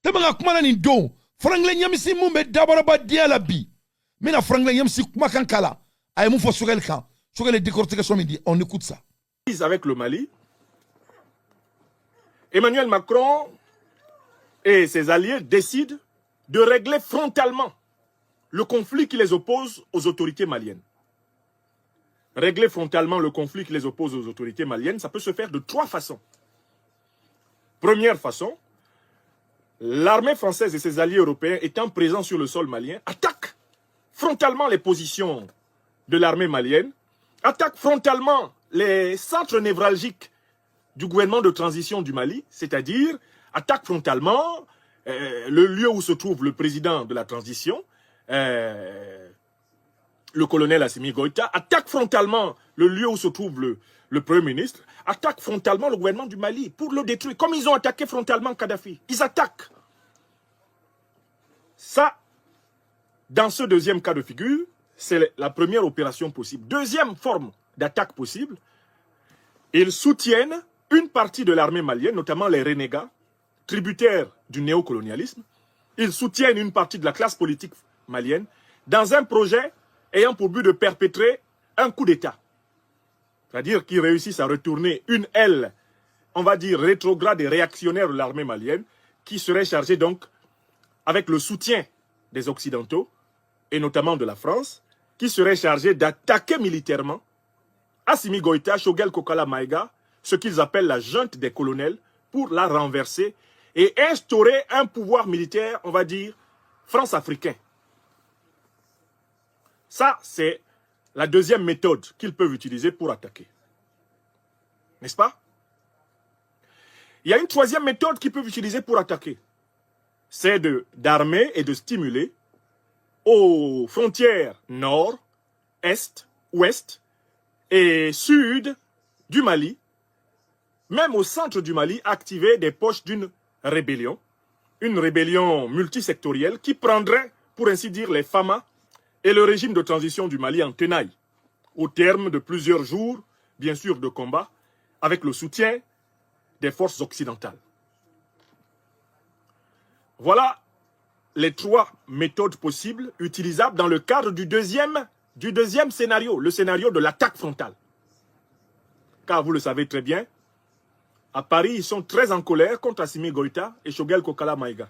Tebanga kumana ni do. Franglais nyamsi mumbe dabara ba dia la bi. Mena franglais nyamsi kumakan kala. Aye mou fo Choguel kan. Choguel les décortications midi. On écoute ça. Avec le Mali, Emmanuel Macron et ses alliés décident de régler frontalement le conflit qui les oppose aux autorités maliennes. Régler frontalement le conflit qui les oppose aux autorités maliennes, ça peut se faire de 3 façons. Première façon, l'armée française et ses alliés européens étant présents sur le sol malien, attaquent frontalement les positions de l'armée malienne, attaquent frontalement les centres névralgiques du gouvernement de transition du Mali, c'est-à-dire attaquent frontalement le lieu où se trouve le président de la transition, le colonel Assimi Goïta, attaquent frontalement le lieu où se trouve le Premier ministre, attaquent frontalement le gouvernement du Mali pour le détruire, comme ils ont attaqué frontalement Kadhafi. Ils attaquent. Ça, dans ce deuxième cas de figure, c'est la première opération possible. Deuxième forme d'attaque possible, ils soutiennent une partie de l'armée malienne, notamment les renégats, tributaires du néocolonialisme. Ils soutiennent une partie de la classe politique malienne dans un projet ayant pour but de perpétrer un coup d'État. C'est-à-dire qu'ils réussissent à retourner une aile, on va dire rétrograde et réactionnaire de l'armée malienne, qui serait chargée donc, avec le soutien des Occidentaux, et notamment de la France, qui serait chargée d'attaquer militairement Assimi Goïta, Choguel Kokala Maïga, ce qu'ils appellent la junte des colonels, pour la renverser et instaurer un pouvoir militaire, on va dire, france-africain. Ça, c'est la deuxième méthode qu'ils peuvent utiliser pour attaquer. N'est-ce pas? Il y a une troisième méthode qu'ils peuvent utiliser pour attaquer. C'est d'armer et de stimuler aux frontières nord, est, ouest et sud du Mali, même au centre du Mali, activer des poches d'une rébellion, une rébellion multisectorielle qui prendrait, pour ainsi dire, les FAMA et le régime de transition du Mali en tenaille, au terme de plusieurs jours, bien sûr, de combat, avec le soutien des forces occidentales. Voilà les 3 méthodes possibles, utilisables dans le cadre du deuxième scénario, le scénario de l'attaque frontale. Car vous le savez très bien, à Paris, ils sont très en colère contre Assimi Goïta et Choguel Kokala Maïga.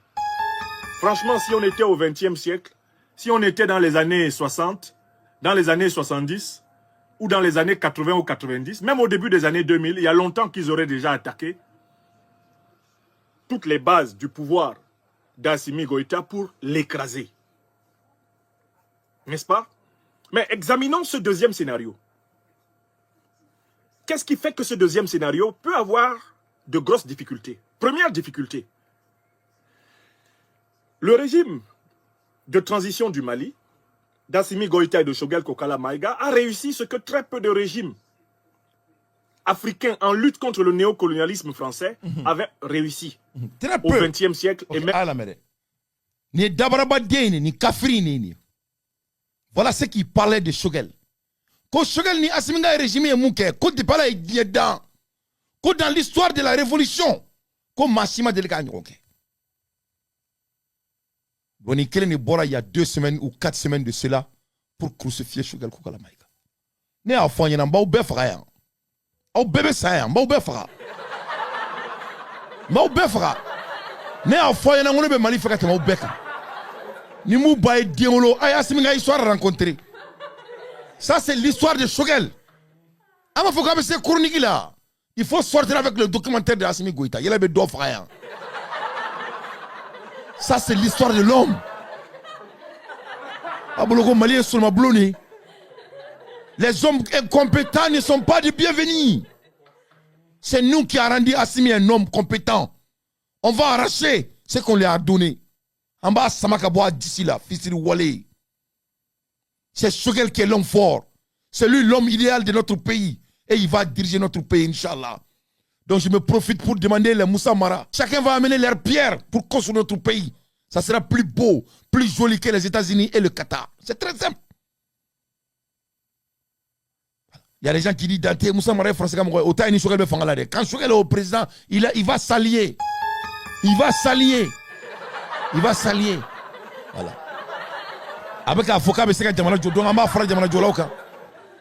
Franchement, si on était au XXe siècle, si on était dans les années 60, dans les années 70, ou dans les années 80 ou 90, même au début des années 2000, il y a longtemps qu'ils auraient déjà attaqué toutes les bases du pouvoir d'Assimi Goïta pour l'écraser. N'est-ce pas? Mais examinons ce deuxième scénario. Qu'est-ce qui fait que ce deuxième scénario peut avoir de grosses difficultés? Première difficulté, le régime de transition du Mali, d'Assimi Goïta et de Choguel Kokala Maïga, a réussi ce que très peu de régimes africains en lutte contre le néocolonialisme français avaient réussi au XXe siècle. Okay. Et même... Ni Dabarabadien, ni Kafri, voilà ce qui parlait de Choguel. Quand Choguel ni Assimi Goïta régime Mouké, quand tu parles dans l'histoire de la révolution, comme Massima Delga Nyoké. Bonikele ni Bora il y a 2 semaines ou 4 semaines de cela pour crucifier Choguel Kokala Maïga. Ne a fait un bau befra. Au bébé ça, bau befra. Bau befra. Ne a fait un on be malifaka te mau beka. Ni mou baye diolo ay Assimi Goïta histoire rencontrée. Ça c'est l'histoire de Choguel. Ama faut que c'est chronique là. Il faut sortir avec le documentaire de Assimi Goïta. Il avait 2 frères. Ça, c'est l'histoire de l'homme. Les hommes incompétents ne sont pas des bienvenus. C'est nous qui avons rendu Assimi un homme compétent. On va arracher ce qu'on lui a donné. En bas, Samakaboa d'ici là, Fissiri Wale. C'est Choguel qui est l'homme fort. C'est lui l'homme idéal de notre pays. Et il va diriger notre pays, Inch'Allah. Donc je me profite pour demander les Moussa Mara. Chacun va amener leurs pierres pour construire notre pays. Ça sera plus beau, plus joli que les États-Unis et le Qatar. C'est très simple. Il y a des gens qui disent Dante Moussa Mara est français comme moi. Quand Choguel est au président, il va s'allier. Il va s'allier. Il va s'allier. Voilà. Avec l'avocat,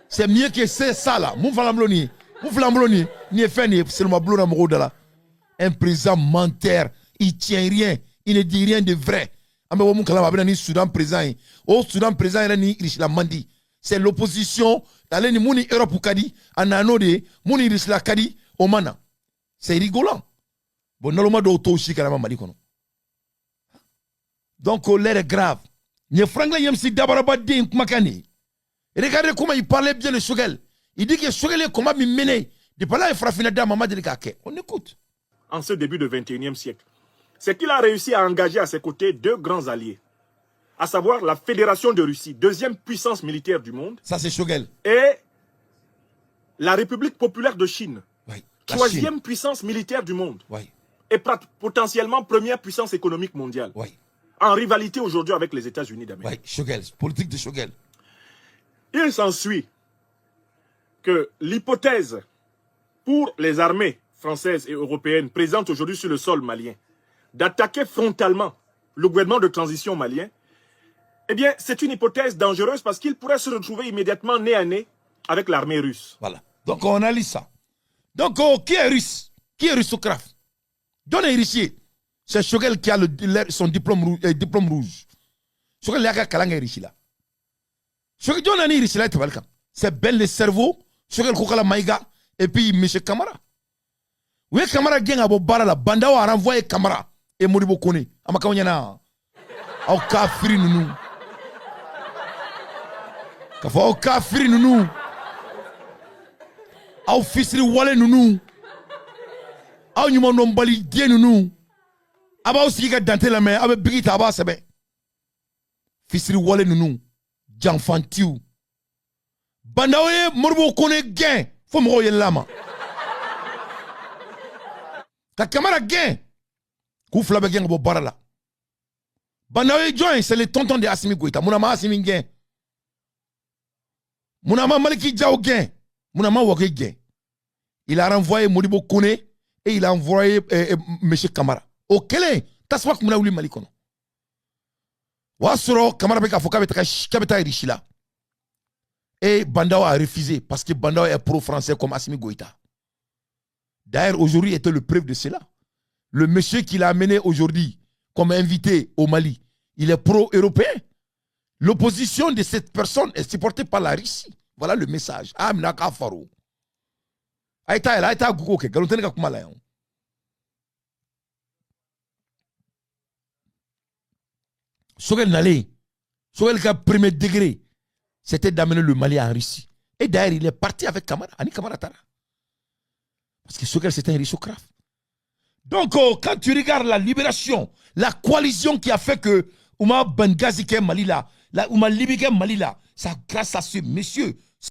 c'est mieux que c'est ça là. Un président menteur, il tient rien, il ne dit rien de vrai. C'est l'opposition. C'est rigolant. Donc, l'air est grave. Regardez comment il parlait bien de Choguel. Il dit que Choguel est comment il menait. On écoute. En ce début du XXIe siècle, c'est qu'il a réussi à engager à ses côtés deux grands alliés, à savoir la Fédération de Russie, deuxième puissance militaire du monde. Ça, c'est Choguel. Et la République populaire de Chine, oui, troisième puissance militaire du monde. Oui. Et potentiellement première puissance économique mondiale. Oui. En rivalité aujourd'hui avec les États-Unis d'Amérique. Oui, Choguel, politique de Choguel. Il s'ensuit que l'hypothèse pour les armées françaises et européennes présentes aujourd'hui sur le sol malien d'attaquer frontalement le gouvernement de transition malien, eh bien, c'est une hypothèse dangereuse parce qu'il pourrait se retrouver immédiatement nez à nez avec l'armée russe. Voilà. Donc, on a lu ça. Donc, qui est russe? Qui est russocrate? Donnez héritier. C'est Choguel qui a son diplôme rouge. Choguel qui a kalanga héritier là. Choguel qui a héritier là, c'est Ben le cerveau, Choguel qui a maïga, et puis M. Kamara. Oui, Kamara qui a bara la banda a renvoyé Kamara et Moribo Kone. Amakawanyana. Au kafiri nounou. Kafa au kafiri nounou. Au fisri wale nounou. Au nyuma nombali die nounou. Aba aussi ka dante la main, abe bigita aba sebe. Fisri wale nounou. Janfantiu. Bandawe Moribo Kone gain. Faut me royer lama. Ka Kamara gain. Koufla be gain bo barala. Bandawe join, c'est le tonton de Assimi Goïta. Mounama Assimi gain. Mounama Maliki Diao gain. Mounama Wake gain. Il a renvoyé Modibo Kone et il a envoyé M. Kamara. Au Kélé, t'as pas Mouna Ouli Malikono. Wasoro, Kamara Beka Foka Kabeta Richila. Et Bandao a refusé parce que Bandao est pro-français comme Assimi Goïta. D'ailleurs, aujourd'hui était le preuve de cela. Le monsieur qui l'a amené aujourd'hui comme invité au Mali, il est pro-européen. L'opposition de cette personne est supportée par la Russie. Voilà le message. Amnaka Faro. Aïta, elle a été à Gougo, Galotene Kakumalayan. Sogel Nalé, Sogel ka premier degré, c'était d'amener le Mali en Russie. Et d'ailleurs, il est parti avec Kamara, Ani Kamara Tara. Parce que Sogel, c'était un richocrate. Donc, quand tu regardes la libération, la coalition qui a fait que Ouma Bengazi Mali là, Ouma Libi Mali là, c'est grâce à ce monsieur